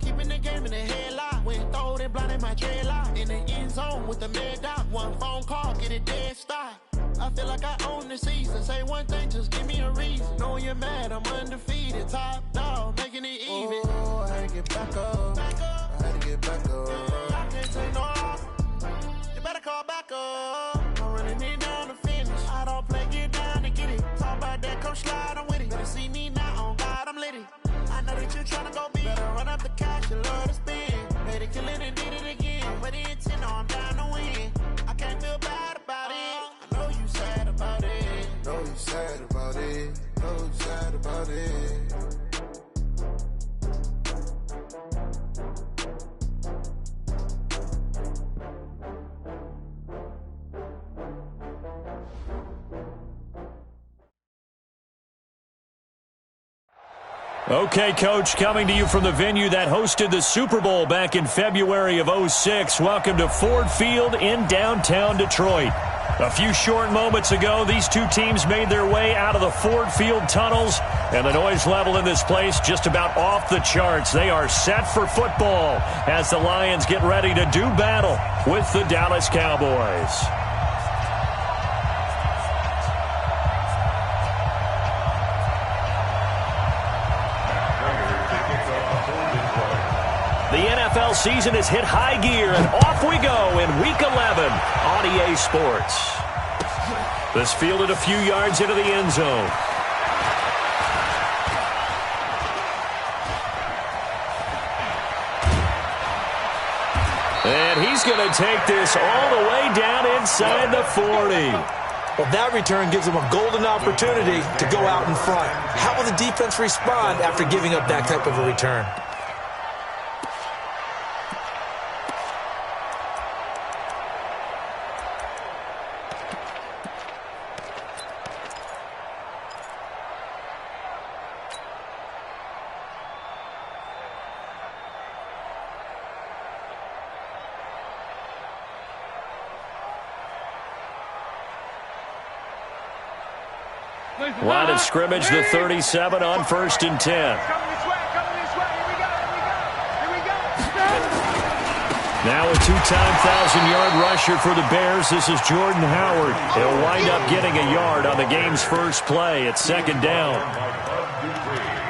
keeping the game in the headlock. Went throwed and blinded my dreadlock. In the end zone with the mad dot. One phone call, get it dead stop. I feel like I own the season. Say one thing, just give me a reason. Knowing you're mad, I'm undefeated. Top dog, making it even. Oh, I had to get back up. I had to get back up. I can't take no off. You better call back up. I'm running it down to finish. I don't play, get down to get it. Talk about that, come slide, I'm with it. Better see me now, on God, I'm litty. I know that you're tryna go big. Better run up the cash, you love to spend. Made it, kill it, and did it again. But the intent, no, I'm down to win. I can't feel bad about it. I know you sad about it. Know you sad about it. Know you sad about it. Okay, Coach, coming to you from the venue that hosted the Super Bowl back in February of '06. Welcome to Ford Field in downtown Detroit. A few short moments ago, these two teams made their way out of the Ford Field tunnels, and the noise level in this place just about off the charts. They are set for football as the Lions get ready to do battle with the Dallas Cowboys. The NFL season has hit high gear, and off we go in Week 11 on EA Sports. This fielded a few yards into the end zone. And he's going to take this all the way down inside the 40. Well, that return gives them a golden opportunity to go out in front. How will the defense respond after giving up that type of a return? Line of scrimmage, the 37 on 1st and 10. Now a two-time 1,000-yard rusher for the Bears. This is Jordan Howard. He'll wind up getting a yard on the game's first play. It's 2nd down.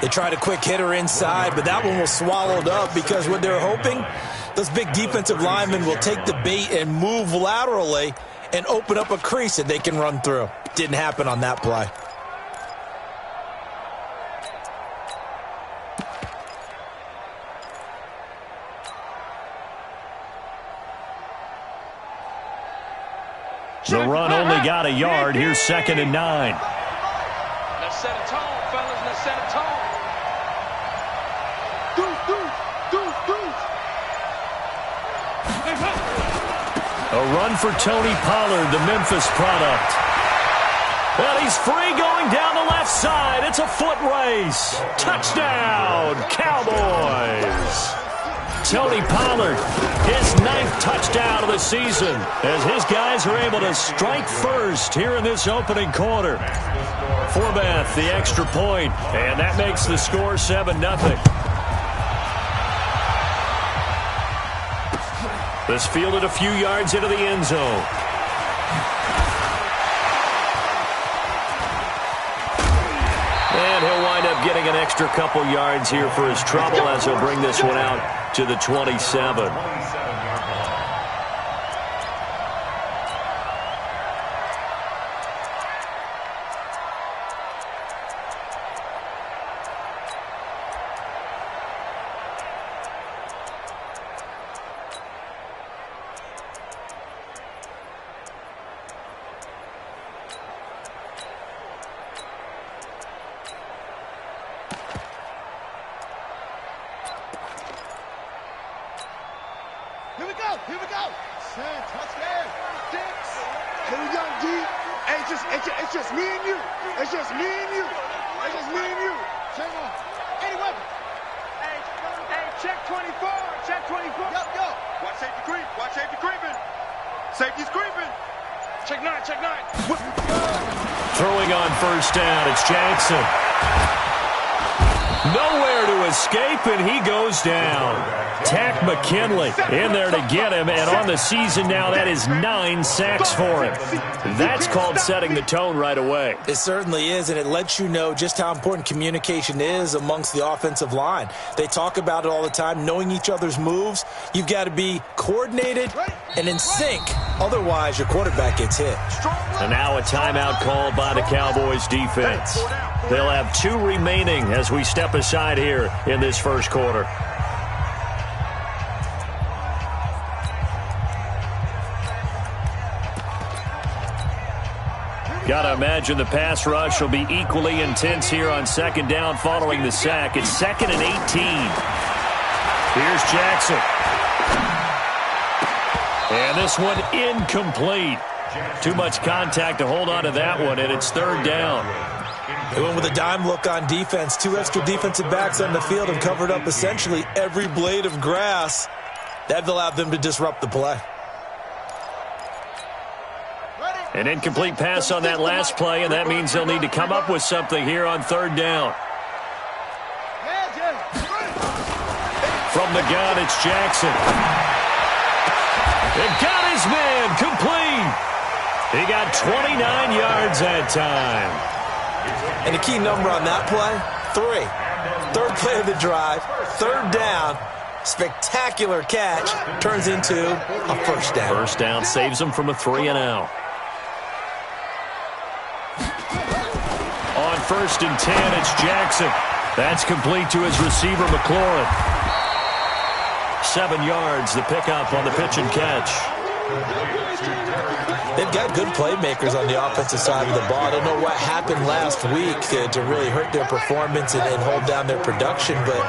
They tried a quick hitter inside, but that one was swallowed up because what they're hoping, those big defensive linemen will take the bait and move laterally and open up a crease that they can run through. Didn't happen on that play. The run only got a yard. Here's 2nd and 9. Let's set a tone, fellas. Let's set a tone. A run for Tony Pollard, the Memphis product. Well, he's free going down the left side. It's a foot race. Touchdown, Cowboys. Tony Pollard, his 9th touchdown of the season, as his guys are able to strike first here in this opening quarter. Forbath, the extra point, and that makes the score 7-0. This fielded a few yards into the end zone. And he'll wind up getting an extra couple yards here for his trouble as he'll bring this one out to the 27. Here we go. Touchdown. Here we go, D. It's just me and you. It's just me and you. It's just me and you. Check on. Any weapon. Hey, check 24. Check 24. Yo. Watch safety creep. Watch safety creeping. Safety's creeping. Check 9. Check 9. Throwing on first down, it's Jackson. Nowhere to escape, and he goes down. Tack McKinley in there to get him, and on the season now, that is 9 sacks for him. That's called setting the tone right away. It certainly is, and it lets you know just how important communication is amongst the offensive line. They talk about it all the time, knowing each other's moves. You've got to be coordinated and in sync. Otherwise, your quarterback gets hit. And now a timeout called by the Cowboys defense. They'll have 2 remaining as we step aside here in this first quarter. Got to imagine the pass rush will be equally intense here on second down following the sack. It's 2nd and 18. Here's Jackson. And this one incomplete. Too much contact to hold on to that one, and it's 3rd down. They went with a dime look on defense. 2 extra defensive backs on the field and covered up essentially every blade of grass. That allowed them to disrupt the play. An incomplete pass on that last play, and that means they'll need to come up with something here on 3rd down. From the gun, it's Jackson. They got his man complete. He got 29 yards that time. And the key number on that play, 3. 3rd play of the drive, 3rd down. Spectacular catch turns into a first down. First down saves them from a 3-and-out. On 1st and 10, it's Jackson. That's complete to his receiver, McLaurin. 7 yards, the pickup on the pitch and catch. They've got good playmakers on the offensive side of the ball. I don't know what happened last week to really hurt their performance and hold down their production, but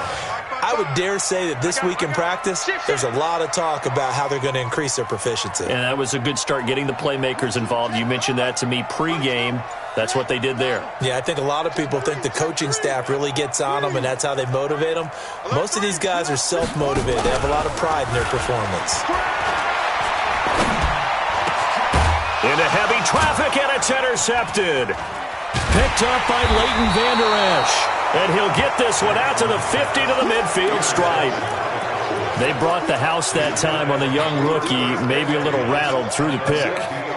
I would dare say that this week in practice, there's a lot of talk about how they're going to increase their proficiency. And that was a good start, getting the playmakers involved. You mentioned that to me pregame. That's what they did there. Yeah, I think a lot of people think the coaching staff really gets on them, and that's how they motivate them. Most of these guys are self-motivated. They have a lot of pride in their performance. Into heavy traffic, and it's intercepted. Picked up by Leighton Vander Esch. And he'll get this one out to the 50 to the midfield stripe. They brought the house that time on the young rookie, maybe a little rattled through the pick.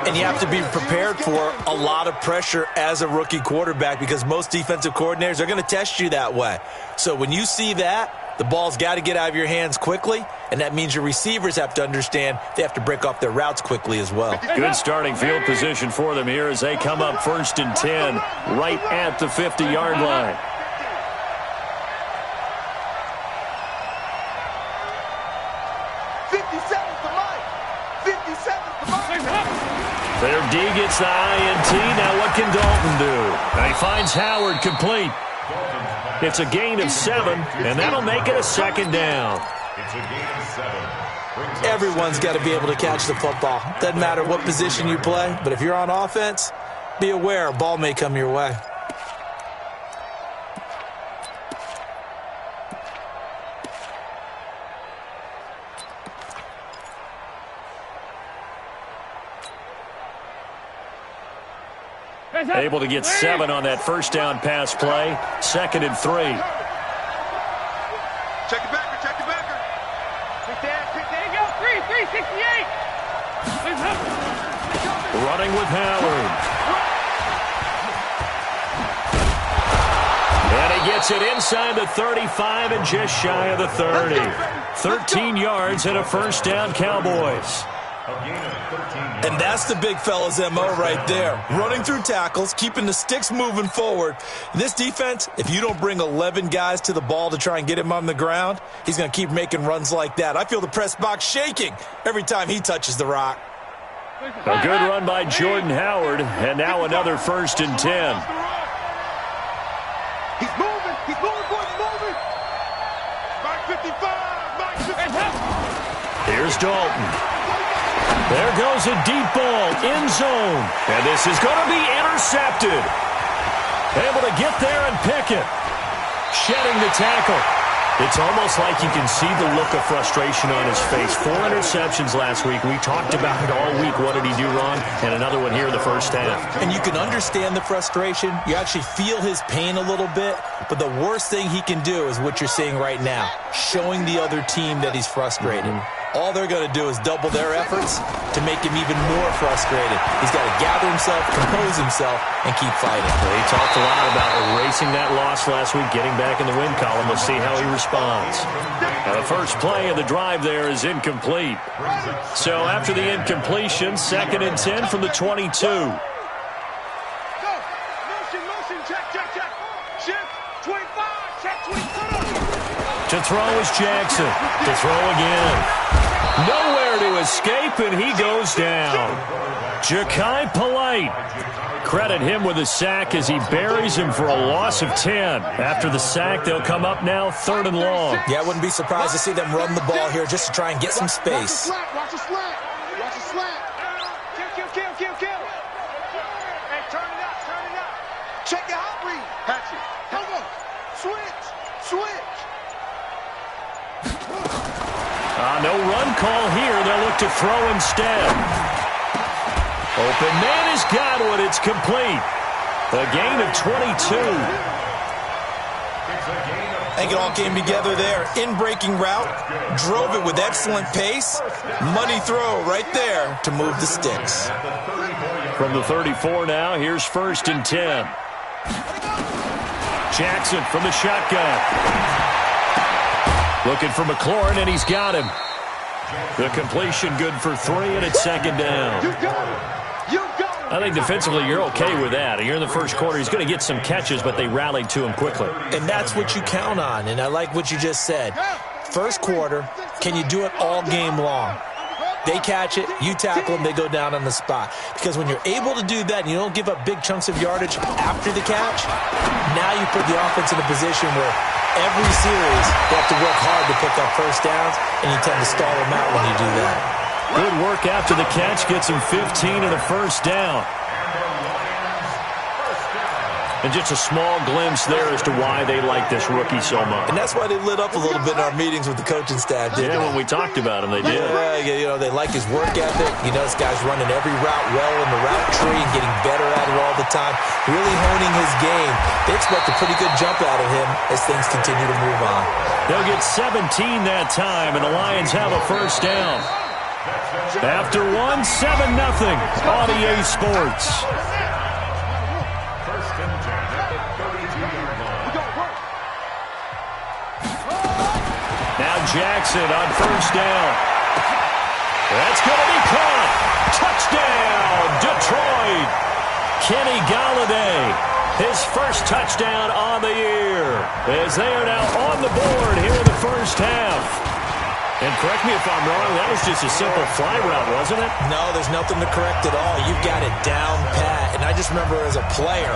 And you have to be prepared for a lot of pressure as a rookie quarterback because most defensive coordinators are going to test you that way. So when you see that, the ball's got to get out of your hands quickly, and that means your receivers have to understand they have to break off their routes quickly as well. Good starting field position for them here as they come up 1st and 10 right at the 50-yard line. Their D gets the INT. Now what can Dalton do? And he finds Howard complete. It's a gain of 7, and that'll make it a 2nd down. Everyone's got to be able to catch the football. Doesn't matter what position you play, but if you're on offense, be aware a ball may come your way. Able to get 7 on that first down pass play. 2nd and 3. Check it backer, check it backer. There you go. 368. Running with Howard. And he gets it inside the 35 and just shy of the 30. 13 yards and a first down, Cowboys. And that's the big fella's MO right there. Running through tackles, keeping the sticks moving forward. This defense, if you don't bring 11 guys to the ball to try and get him on the ground, he's going to keep making runs like that. I feel the press box shaking every time he touches the rock. A good run by Jordan Howard, and now another 1st and 10. He's moving, boys, moving. Mike 55, Mike 55. Here's Dalton. There goes a deep ball, end zone. And this is going to be intercepted. Able to get there and pick it. Shedding the tackle. It's almost like you can see the look of frustration on his face. 4 interceptions last week. We talked about it all week. What did he do wrong? And another one here in the first half. And you can understand the frustration. You actually feel his pain a little bit. But the worst thing he can do is what you're seeing right now, showing the other team that he's frustrated. All they're going to do is double their efforts to make him even more frustrated. He's got to gather himself, compose himself, and keep fighting. Well, he talked a lot about erasing that loss last week, getting back in the win column. We'll see how he responds. Now, the first play of the drive there is incomplete. So after the incompletion, 2nd and 10 from the 22. Go. Motion, check. Shift, 25, check, 25. To throw is Jackson. To throw again. Nowhere to escape, and he goes down. Ja'Kai Polite. Credit him with a sack as he buries him for a loss of 10. After the sack, they'll come up now 3rd and long. Yeah, I wouldn't be surprised to see them run the ball here just to try and get some space. Watch the slant. Kill. Hey, turn it up. Check the hot read. Patch it. Come on. Switch. No run call here. They'll look to throw instead. Open man has got one. It's complete. A gain of 22. I think it all came together there. In-breaking route, drove it with excellent pace. Money throw right there to move the sticks. From the 34 now, here's 1st and 10. Jackson from the shotgun. Looking for McLaurin, and he's got him. The completion good for 3, and it's 2nd down. I think defensively you're okay with that. You're in the first quarter. He's going to get some catches, but they rallied to him quickly. And that's what you count on, and I like what you just said. First quarter, can you do it all game long? They catch it, you tackle them, they go down on the spot. Because when you're able to do that and you don't give up big chunks of yardage after the catch, now you put the offense in a position where every series they have to work hard to pick up first downs, and you tend to stall them out when you do that. Good work after the catch, gets him 15 and a first down. And just a small glimpse there as to why they like this rookie so much. And that's why they lit up a little bit in our meetings with the coaching staff, didn't they? When we talked about him, they did. Yeah, they like his work ethic. This guy's running every route well in the route tree and getting better at it all the time, really honing his game. They expect a pretty good jump out of him as things continue to move on. They'll get 17 that time, and the Lions have a first down. After 1, 7-0 on EA Sports. Now Jackson on first down. That's going to be caught. Touchdown, Detroit. Kenny Golladay, his first touchdown on the year, as they are now on the board here in the first half. And correct me if I'm wrong, that was just a simple fly route, wasn't it? No, there's nothing to correct at all. You've got it down pat. And I just remember as a player,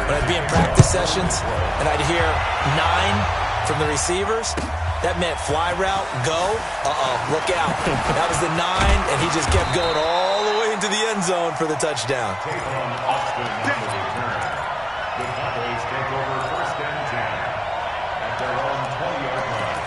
when I'd be in practice sessions, and I'd hear 9 from the receivers, that meant fly route, go, look out. That was the 9, and he just kept going all the way into the end zone for the touchdown. The Cowboys take over 1st and 10 at their own 20-yard line.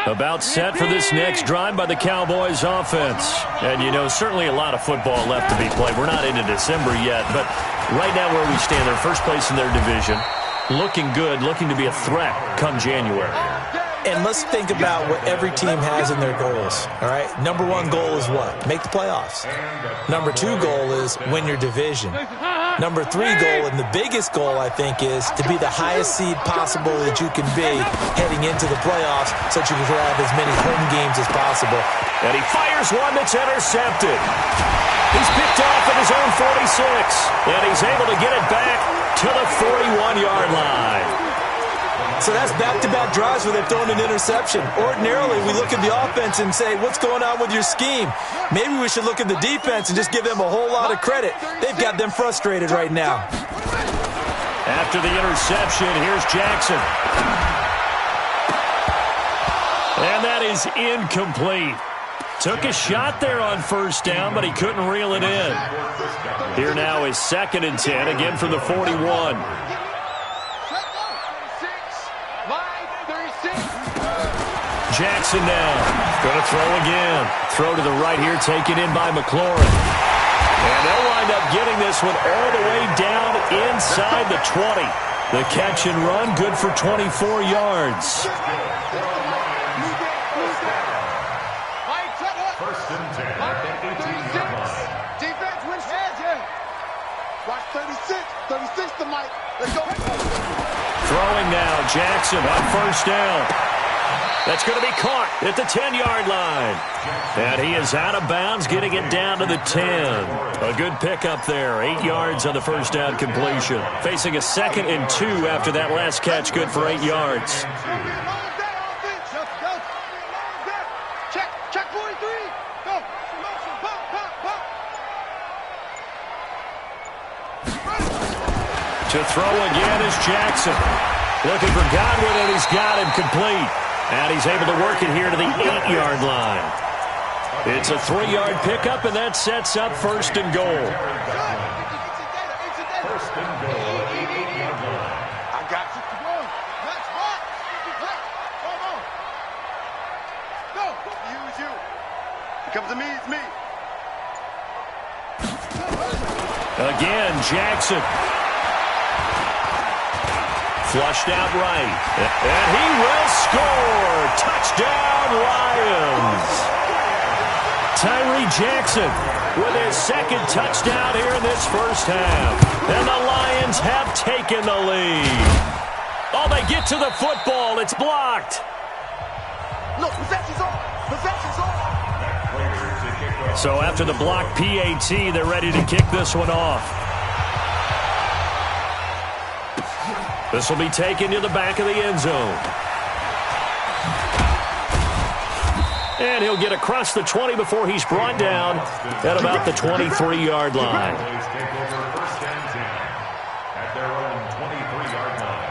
About set for this next drive by the Cowboys offense. And, certainly a lot of football left to be played. We're not into December yet, but right now where we stand, they're first place in their division. Looking good, looking to be a threat come January. And let's think about what every team has in their goals, all right? Number 1 goal is what? Make the playoffs. Number 2 goal is win your division. Number 3 goal, and the biggest goal, I think, is to be the highest seed possible that you can be heading into the playoffs so that you can have as many home games as possible. And he fires one that's intercepted. He's picked off at his own 46, and he's able to get it back to the 41-yard line. So that's back-to-back drives where they've thrown an interception. Ordinarily, we look at the offense and say, what's going on with your scheme? Maybe we should look at the defense and just give them a whole lot of credit. They've got them frustrated right now. After the interception, here's Jackson. is incomplete. Took a shot there on first down, but he couldn't reel it in. Here now is 2nd and 10, again from the 41. Jackson now. Going to throw again. Throw to the right here, taken in by McLaurin. And they'll wind up getting this one all the way down inside the 20. The catch and run, good for 24 yards. First and 10 at the 18-yard line. Defense wins heads here. Watch 36. 36 to Mike. Let's go. Throwing now, Jackson on first down. That's going to be caught at the 10-yard line. And he is out of bounds, getting it down to the 10. A good pickup there. 8 yards on the first down completion. Facing a 2nd and 2 after that last catch, good for 8 yards. Check 43. Go. To throw again is Jackson. Looking for Godwin, and he's got him complete. And he's able to work it here to the 8-yard line. It's a 3-yard pickup, and that sets up 1st and goal. First and goal at the 8-yard line. I got you. That's hot. Come on. Go. Use you. It comes to me. It's me. Again, Jackson. Flushed out right. And he will score. Touchdown, Lions. Tyree Jackson with his 2nd touchdown here in this first half. And the Lions have taken the lead. Oh, they get to the football. It's blocked. Look, possession's on. Possession's on. So after the blocked PAT, they're ready to kick this one off. This will be taken to the back of the end zone. And he'll get across the 20 before he's brought down at about the 23-yard line. Cowboys take over first and 10 at their own 23-yard line.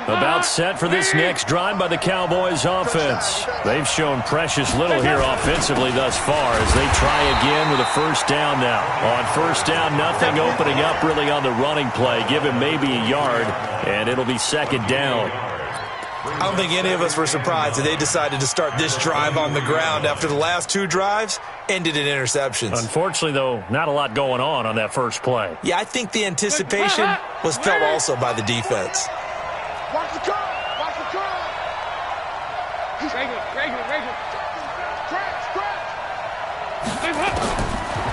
About set for this next drive by the Cowboys offense. They've shown precious little here offensively thus far as they try again with a first down now. On first down, nothing opening up really on the running play. Give him maybe a yard, and it'll be 2nd down. I don't think any of us were surprised that they decided to start this drive on the ground after the last 2 drives ended in interceptions. Unfortunately, though, not a lot going on that first play. Yeah, I think the anticipation was felt also by the defense. Watch the curve. Watch the curve. Regular.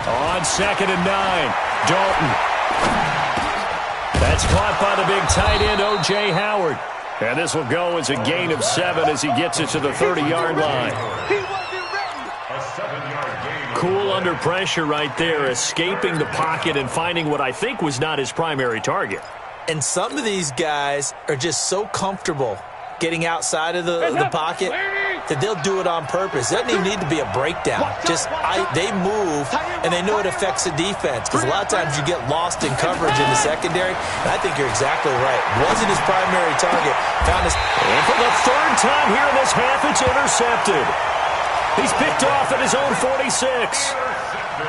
On 2nd and 9, Dalton. That's caught by the big tight end, O.J. Howard. And this will go as a gain of 7 as he gets it to the 30-yard line. A 7-yard gain. Cool under pressure right there, escaping the pocket and finding what I think was not his primary target. And some of these guys are just so comfortable getting outside of the pocket that they'll do it on purpose. It doesn't even need to be a breakdown. They move, and they know it affects the defense because a lot of times you get lost in coverage in the secondary, and I think you're exactly right. Wasn't his primary target. And for the 3rd time here in this half, it's intercepted. He's picked off at his own 46.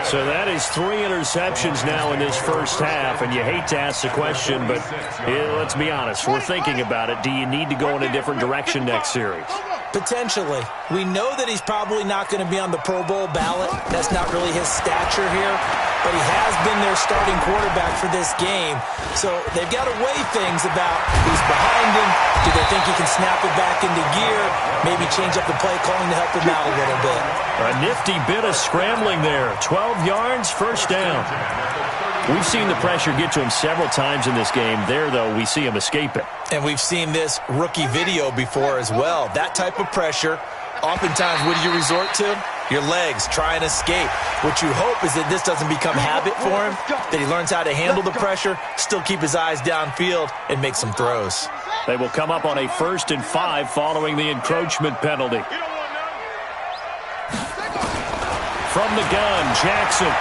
So that is 3 interceptions now in this first half, and you hate to ask the question, but let's be honest, we're thinking about it. Do you need to go in a different direction next series? Potentially. We know that he's probably not going to be on the Pro Bowl ballot. That's not really his stature here, but he has been their starting quarterback for this game. So they've got to weigh things about who's behind him. Do they think he can snap it back into gear? Maybe change up the play calling to help him out a little bit. A nifty bit of scrambling there. 12 yards, first down. We've seen the pressure get to him several times in this game. There, though, we see him escape it. And we've seen this rookie video before as well. That type of pressure, oftentimes, what do you resort to? Your legs try and escape. What you hope is that this doesn't become habit for him, that he learns how to handle the pressure, still keep his eyes downfield, and make some throws. They will come up on a 1st and 5 following the encroachment penalty. From the gun, Jackson.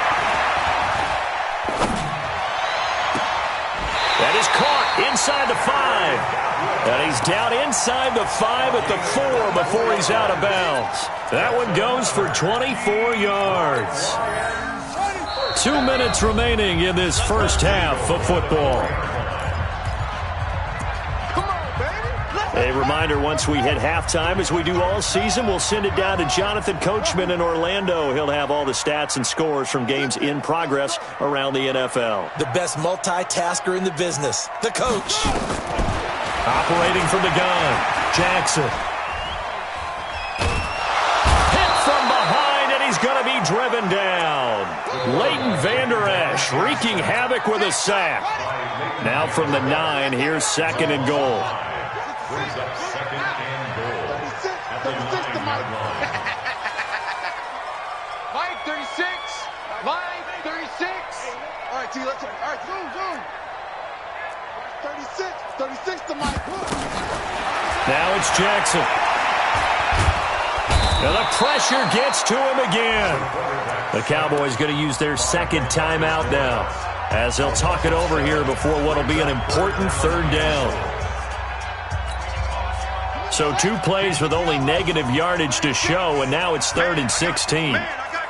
That is caught inside the 5. And he's down inside the 5 at the 4 before he's out of bounds. That one goes for 24 yards. 2 minutes remaining in this first half of football. A reminder, once we hit halftime, as we do all season, we'll send it down to Jonathan Coachman in Orlando. He'll have all the stats and scores from games in progress around the NFL. The best multitasker in the business, the coach. Operating from the gun, Jackson. Hit from behind, and he's going to be driven down. Leighton Vander Esch wreaking havoc with a sack. Now from the 9, here's 2nd and goal. Brings up 2nd and goal. At the 9-yard line. Mike, 36. Mike, 36. All right, T, let's go. All right, zoom. 36 to Mike. Now it's Jackson. Now the pressure gets to him again. The Cowboys going to use their 2nd timeout now, as they'll talk it over here before what will be an important 3rd down. So 2 plays with only negative yardage to show, and now it's 3rd and 16. Man, I got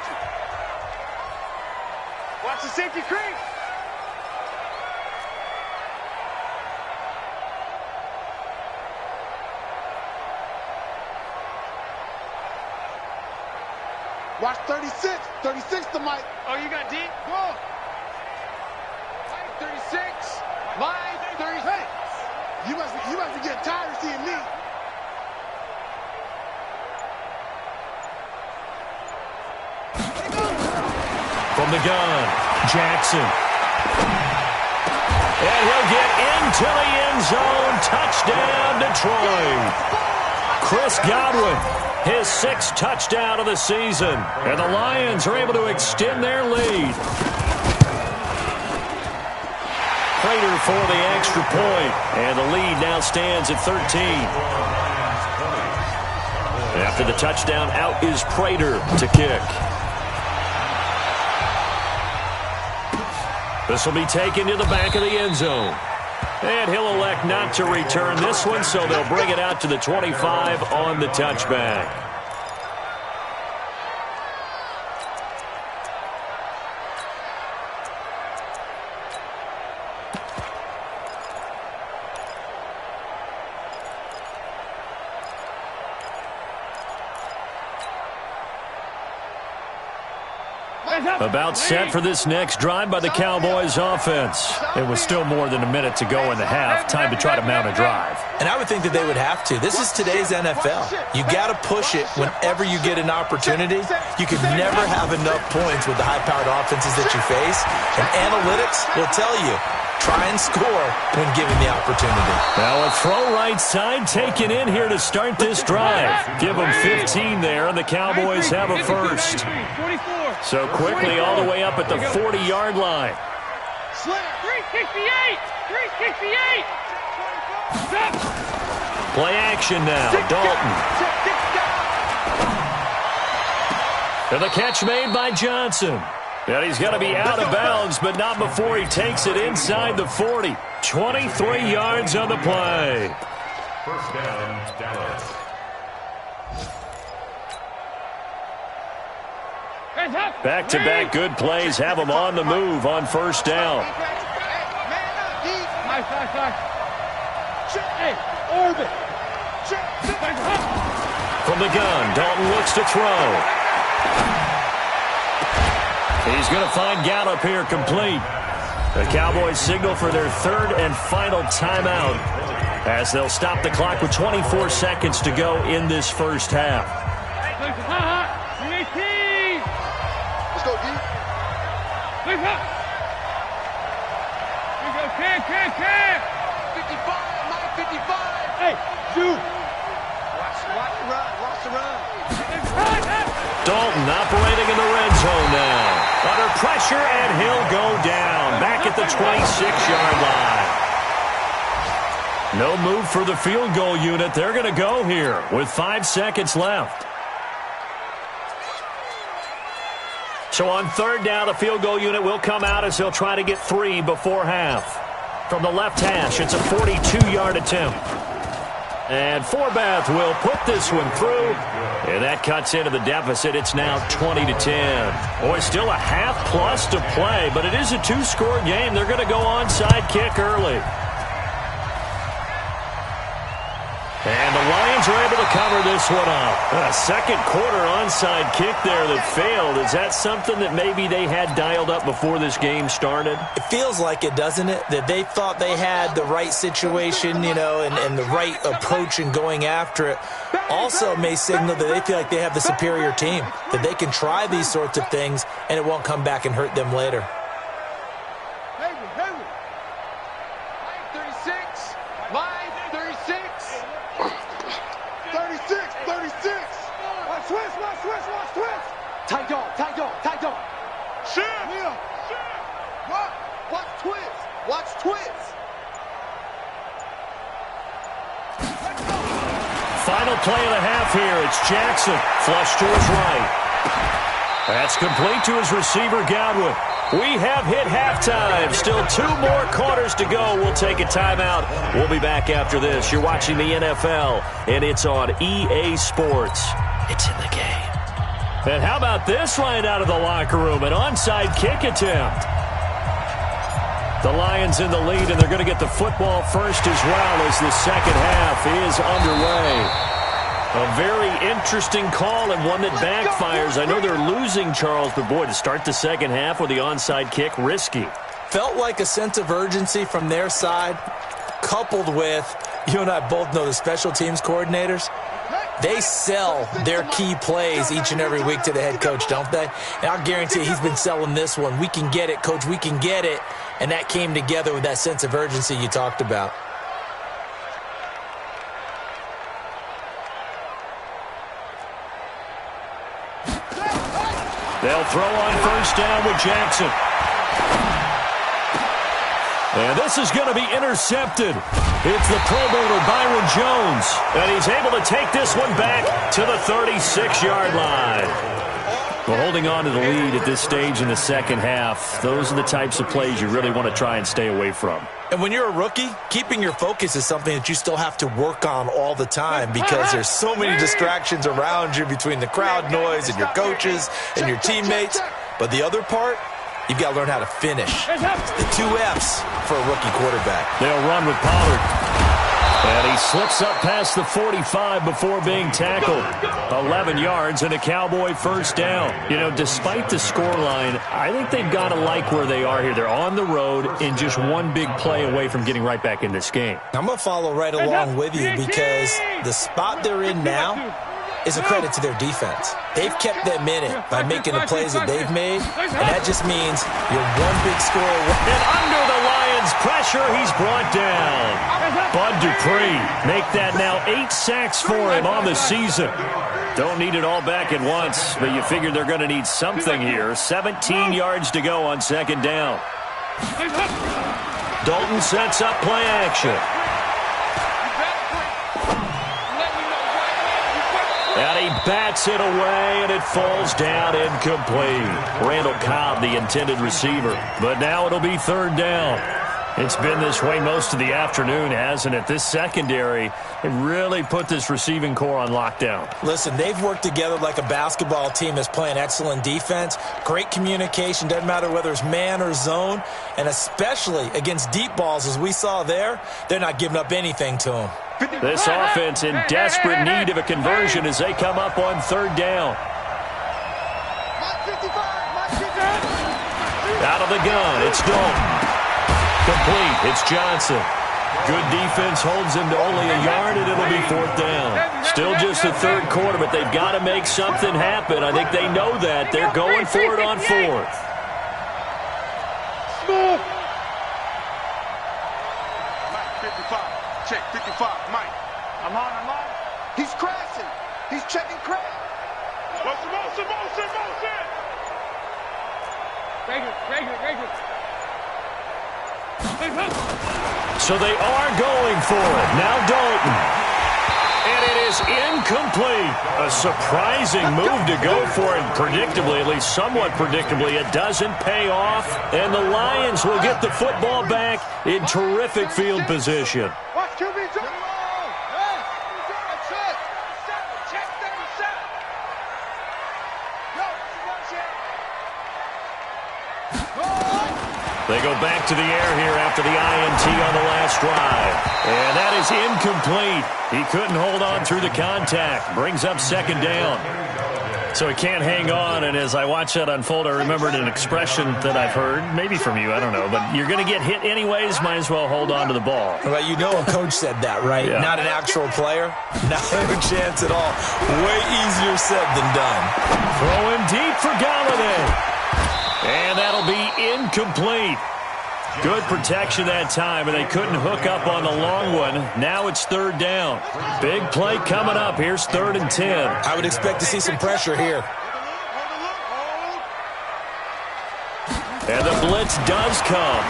you. Watch the safety creep. Watch 36. 36 to Mike. Oh, you got deep? Go. Mike, 36. Mike, 36. Hey, you must be getting tired of seeing me. From the gun, Jackson. And he'll get into the end zone. Touchdown, Detroit. Chris Godwin, his 6th touchdown of the season. And the Lions are able to extend their lead. Prater for the extra point. And the lead now stands at 13. After the touchdown, out is Prater to kick. This will be taken to the back of the end zone. And he'll elect not to return this one, so they'll bring it out to the 25 on the touchback. About set for this next drive by the Cowboys offense. It was still more than a minute to go in the half. Time to try to mount a drive. And I would think that they would have to. This is today's NFL. You got to push it whenever you get an opportunity. You can never have enough points with the high-powered offenses that you face. And analytics will tell you, try and score when given the opportunity. Now a throw right side taken in here to start this drive. Give them 15 there, and the Cowboys have a first. So quickly all the way up at the 40-yard line. 368! 368! Play action now. Dalton. And the catch made by Johnson. And he's going to be out of bounds, but not before he takes it inside the 40. 23 yards on the play. First down, Dallas. Back-to-back good plays have them on the move on first down. From the gun, Dalton looks to throw. He's going to find Gallup here complete. The Cowboys signal for their 3rd and final timeout as they'll stop the clock with 24 seconds to go in this first half. Let's go, D. Here we go, Cam. 55, Mike, 55. Hey, shoot. Watch the run. Dalton the red zone now. Under pressure, and he'll go down. Back at the 26-yard line. No move for the field goal unit. They're going to go here with 5 seconds left. So on third down, the field goal unit will come out as he'll try to get 3 before half. From the left hash, it's a 42-yard attempt. And Forbath will put this one through. And that cuts into the deficit. It's now 20-10. Boy, still a half plus to play, but it is a 2-score game. They're going to go onside kick early. And the Lions are able to cover this one up. A second quarter onside kick there that failed. Is that something that maybe they had dialed up before this game started? It feels like it, doesn't it? That they thought they had the right situation, you know, and the right approach in going after it. Also may signal that they feel like they have the superior team, that they can try these sorts of things and it won't come back and hurt them later. 36. Shit. What? Watch twist. Watch twist. Final play of the half here. It's Jackson. Flush to his right. That's complete to his receiver, Godwin. We have hit halftime. Still 2 more quarters to go. We'll take a timeout. We'll be back after this. You're watching the NFL, and it's on EA Sports. It's in the game. And how about this right out of the locker room? An onside kick attempt. The Lions in the lead, and they're going to get the football first as well as the second half is underway. A very interesting call and one that backfires. I know they're losing, Charles, but boy, to start the second half with the onside kick, risky. Felt like a sense of urgency from their side, coupled with, you and I both know the special teams coordinators. They sell their key plays each and every week to the head coach, don't they? And I'll guarantee he's been selling this one. We can get it, coach, we can get it. And that came together with that sense of urgency you talked about. They'll throw on first down with Jackson. And this is going to be intercepted. It's the Pro Bowler Byron Jones. And he's able to take this one back to the 36-yard line. Well, holding on to the lead at this stage in the second half, those are the types of plays you really want to try and stay away from. And when you're a rookie, keeping your focus is something that you still have to work on all the time because there's so many distractions around you between the crowd noise and your coaches and your teammates. But the other part, you've got to learn how to finish. The 2 F's for a rookie quarterback. They'll run with Pollard. And he slips up past the 45 before being tackled. 11 yards and a Cowboy first down. You know, despite the scoreline, I think they've got to like where they are here. They're on the road and just one big play away from getting right back in this game. I'm going to follow right along with you because the spot they're in now is a credit to their defense. They've kept them in it by making the plays that they've made, and that just means you're one big score away. And under the Lions' pressure, he's brought down. Bud Dupree, make that now 8 sacks for him on the season. Don't need it all back at once, but you figure they're going to need something here. 17 yards to go on second down. Dalton sets up play action. And he bats it away, and it falls down incomplete. Randall Cobb, the intended receiver. But now it'll be third down. It's been this way most of the afternoon, hasn't it? This secondary, it really put this receiving core on lockdown. Listen, they've worked together like a basketball team that's playing excellent defense. Great communication, doesn't matter whether it's man or zone. And especially against deep balls, as we saw there, they're not giving up anything to them. This offense in desperate need of a conversion as they come up on third down. Out of the gun, it's Dalton. Complete, it's Johnson. Good defense holds him to only a yard, and it'll be fourth down. Still just the third quarter, but they've got to make something happen. I think they know that. They're going for it on fourth. Check 55, Mike. I'm on. He's crashing. He's checking crash. Motion. So they are going for it. Now Dalton. And it is incomplete. A surprising move to go for it. Predictably, at least somewhat predictably, it doesn't pay off. And the Lions will get the football back in terrific field position. Watch QB jump. They go back to the air here after the INT on the last drive. And that is incomplete. He couldn't hold on through the contact. Brings up second down. So he can't hang on, and as I watch that unfold, I remembered an expression that I've heard, maybe from you, I don't know, but you're going to get hit anyways, might as well hold on to the ball. Well, you know a coach said that, right? Yeah. Not an actual player. Not a chance at all. Way easier said than done. Throw him deep for Galladay. And that'll be incomplete. Good protection that time, and they couldn't hook up on the long one. Now it's third down. Big play coming up. Here's 3rd and 10. I would expect to see some pressure here. And the blitz does come.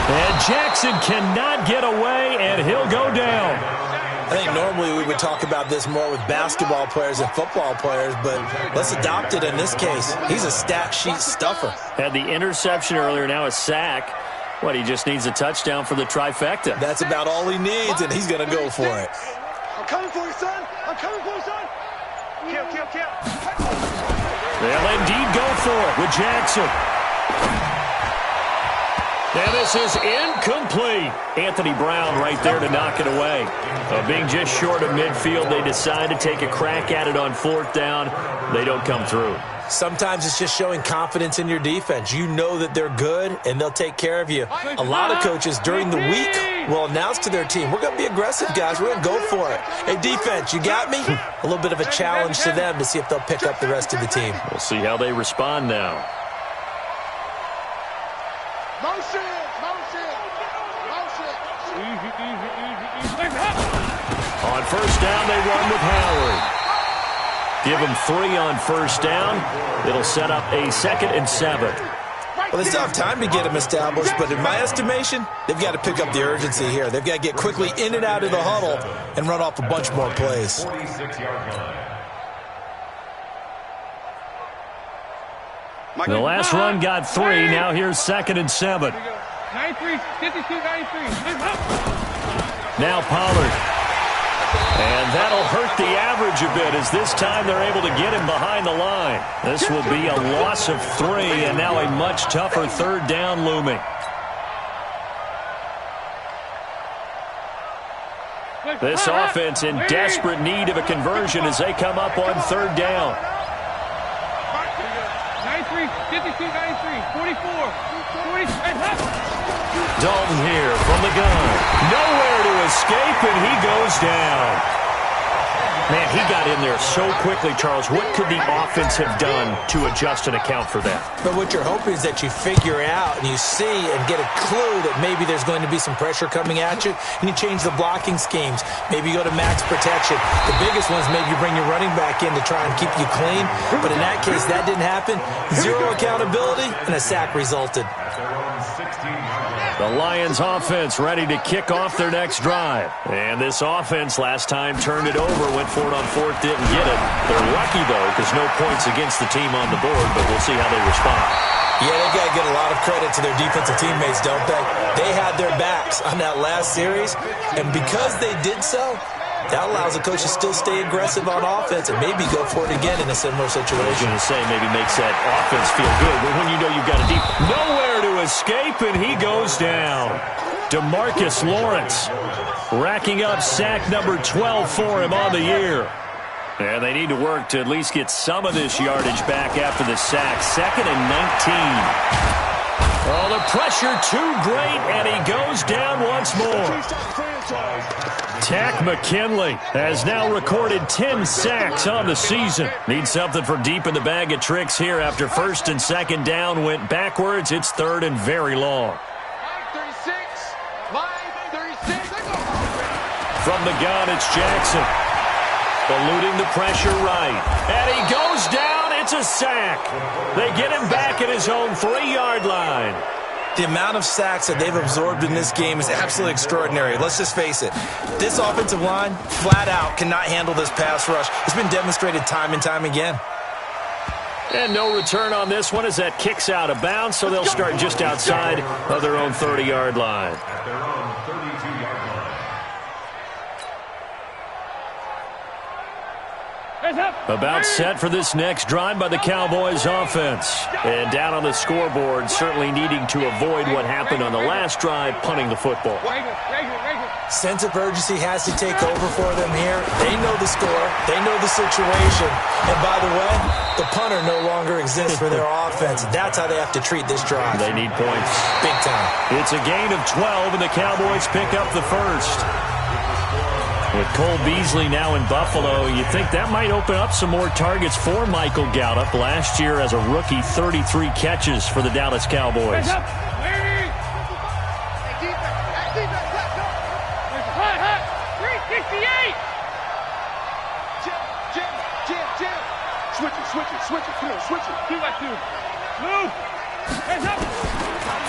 And Jackson cannot get away, and he'll go down. I think normally we would talk about this more with basketball players and football players, but let's adopt it in this case. He's a stat sheet stuffer. Had the interception earlier, now a sack. What, he just needs a touchdown for the trifecta. That's about all he needs, and he's going to go for it. I'm coming for you, son. I'm coming for you, son. Kill. They'll indeed go for it with Jackson. And this is incomplete. Anthony Brown right there to knock it away. Being just short of midfield, they decide to take a crack at it on 4th down. They don't come through. Sometimes it's just showing confidence in your defense. You know that they're good, and they'll take care of you. A lot of coaches during the week will announce to their team, we're going to be aggressive, guys. We're going to go for it. Hey, defense, you got me? A little bit of a challenge to them to see if they'll pick up the rest of the team. We'll see how they respond now. Motion. On 1st down, they run with Howard. Give them 3 on 1st down. It'll set up a 2nd and 7. Well, they still have time to get them established, but in my estimation, they've got to pick up the urgency here. They've got to get quickly in and out of the huddle and run off a bunch more plays. 46-yard line. The last run got 3. Now here's 2nd and 7. 93, 52, 93. Now Pollard. And that'll hurt the average a bit as this time they're able to get him behind the line. This will be a loss of 3, and now a much tougher 3rd down looming. This offense in desperate need of a conversion as they come up on 3rd down. 93, 52, 93, 44, 46. Dalton here from the gun. Nowhere to escape, and he goes down. Man, he got in there so quickly, Charles. What could the offense have done to adjust and account for that? But what you're hoping is that you figure out and you see and get a clue that maybe there's going to be some pressure coming at you, and you change the blocking schemes. Maybe you go to max protection. The biggest ones, maybe you bring your running back in to try and keep you clean. But in that case, that didn't happen. 0 accountability, and a sack resulted. The Lions offense ready to kick off their next drive. And this offense last time turned it over, went for it on 4th, didn't get it. They're lucky, though, because no points against the team on the board, but we'll see how they respond. Yeah, they've got to get a lot of credit to their defensive teammates, don't they? They had their backs on that last series, and because they did so, that allows the coach to still stay aggressive on offense and maybe go for it again in a similar situation. I was going to say maybe makes that offense feel good, but when you know you've got a deep nowhere to escape, and he goes down. DeMarcus Lawrence racking up sack number 12 for him on the year. And they need to work to at least get some of this yardage back after the sack. 2nd and 19. Oh, the pressure too great, and he goes down once more. Tack McKinley has now recorded 10 sacks on the season. Needs something for deep in the bag of tricks here after 1st and 2nd down went backwards. It's 3rd and very long. From the gun, it's Jackson. Eluding the pressure right. And he goes down It's a sack. They get him back at his own 3-yard line. The amount of sacks that they've absorbed in this game is absolutely extraordinary. Let's just face it. This offensive line, flat out, cannot handle this pass rush. It's been demonstrated time and time again. And no return on this one as that kicks out of bounds, so they'll start just outside of their own 30-yard line. At their own 32-yard line. About set for this next drive by the Cowboys offense. And down on the scoreboard, certainly needing to avoid what happened on the last drive, punting the football. Sense of urgency has to take over for them here. They know the score. They know the situation. And by the way, the punter no longer exists for their offense. That's how they have to treat this drive. They need points. Big time. It's a gain of 12, and the Cowboys pick up the first. With Cole Beasley now in Buffalo, you think that might open up some more targets for Michael Gallup. Last year as a rookie, 33 catches for the Dallas Cowboys. Switch it. Come on, switch it. Do like you. Move. Hands up.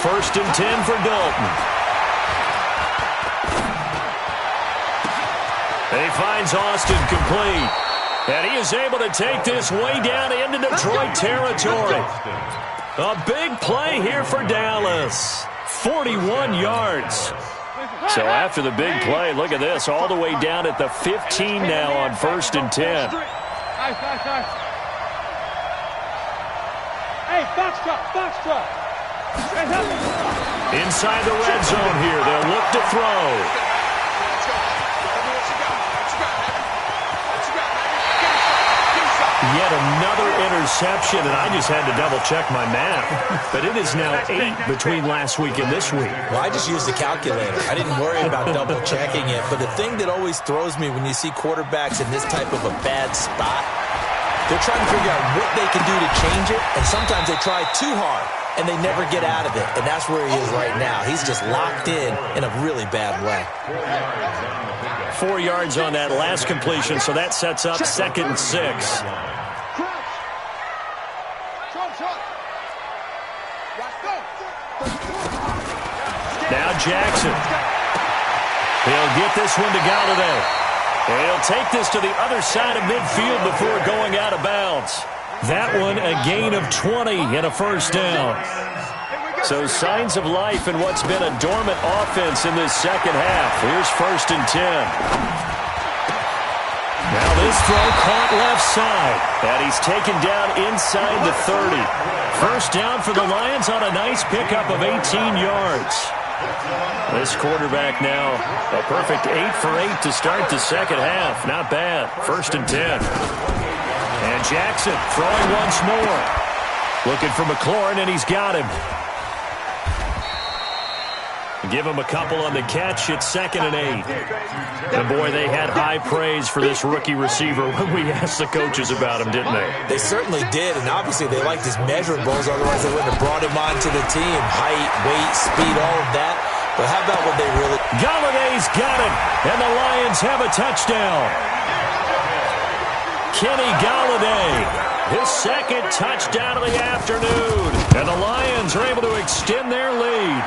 1st and 10 for Dalton. He finds Austin complete. And he is able to take this way down into Detroit territory. A big play here for Dallas. 41 yards. So after the big play, look at this. All the way down at the 15 now on 1st and 10. Hey, box truck. Inside the red zone here. They'll look to throw. Yet another interception, and I just had to double-check my math. But it is now 8 between last week and this week. Well, I just used the calculator. I didn't worry about double-checking it. But the thing that always throws me when you see quarterbacks in this type of a bad spot, they're trying to figure out what they can do to change it, and sometimes they try too hard, and they never get out of it. And that's where he is right now. He's just locked in a really bad way. 4 yards on that last completion, so that sets up 2nd and 6. Now Jackson. He'll get this one to Galladay. And he'll take this to the other side of midfield before going out of bounds. That one a gain of 20 and a first down. So signs of life in what's been a dormant offense in this second half. Here's 1st and 10. Now this throw caught left side. And he's taken down inside the 30. First down for the Lions on a nice pickup of 18 yards. This quarterback now a perfect 8 for 8 to start the second half. Not bad. 1st and 10. And Jackson throwing once more. Looking for McLaurin, and he's got him. Give him a couple on the catch. It's 2nd and 8. And boy, they had high praise for this rookie receiver when we asked the coaches about him, didn't they? They certainly did, and obviously they liked his measurables. Otherwise, they wouldn't have brought him onto the team. Height, weight, speed, all of that. But how about what they really... Galladay's got it, and the Lions have a touchdown. Kenny Galladay, his 2nd touchdown of the afternoon. And the Lions are able to extend their lead.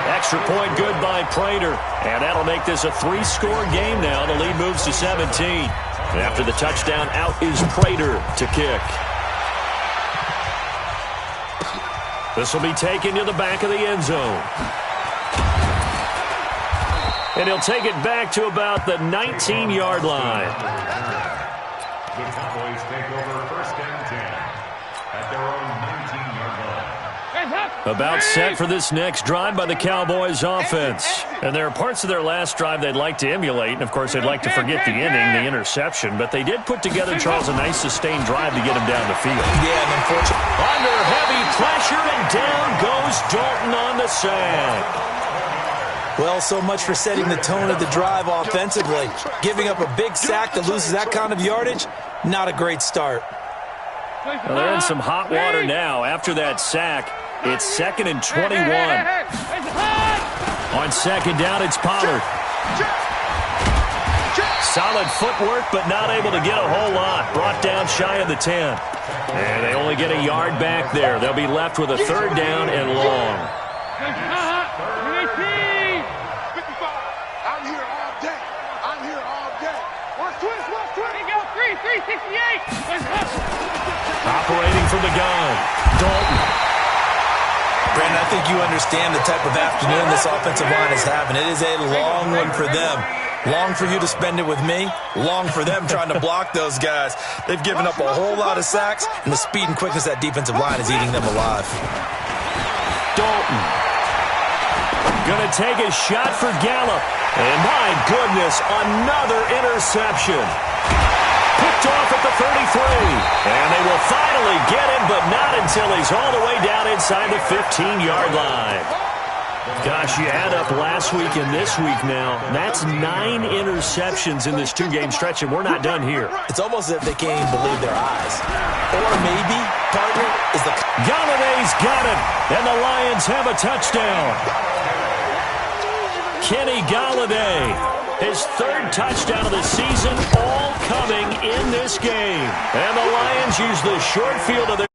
Extra point good by Prater. And that'll make this a 3-score game now. The lead moves to 17. And after the touchdown, out is Prater to kick. This will be taken to the back of the end zone. And he'll take it back to about the 19-yard line. The Cowboys take over 1st and 10 at their own 19-yard line. About set for this next drive by the Cowboys offense. And there are parts of their last drive they'd like to emulate. And, of course, they'd like to forget the inning, the interception. But they did put together, Charles, a nice sustained drive to get him down the field. Yeah, and unfortunately... Under heavy pressure, and down goes Dalton on the sack. Well, so much for setting the tone of the drive offensively. Giving up a big sack that loses that kind of yardage, not a great start. Well, they're in some hot water now after that sack. It's 2nd and 21. On 2nd down, it's Pollard. Solid footwork, but not able to get a whole lot. Brought down shy of the 10. And they only get a yard back there. They'll be left with a third down and long. I'm here all day. I'm here all day. Watch twist, watch twist. Here we go, 368. Operating from the gun, Dalton. Brandon, I think you understand the type of afternoon this offensive line is having. It is a long one for them. Long for you to spend it with me. Long for them trying to block those guys. They've given up a whole lot of sacks, and the speed and quickness of that defensive line is eating them alive. Dalton. Gonna take a shot for Gallup. And my goodness, another interception. Picked off at the 33. And they will finally get him, but not until he's all the way down inside the 15-yard line. Gosh, you add up last week and this week now. That's 9 interceptions in this two-game stretch, and we're not done here. It's almost as if they can't even believe their eyes. Or maybe, partner, is the... Galladay's got it, and the Lions have a touchdown. Kenny Galladay, his third touchdown of the season, all coming in this game. And the Lions use the short field of the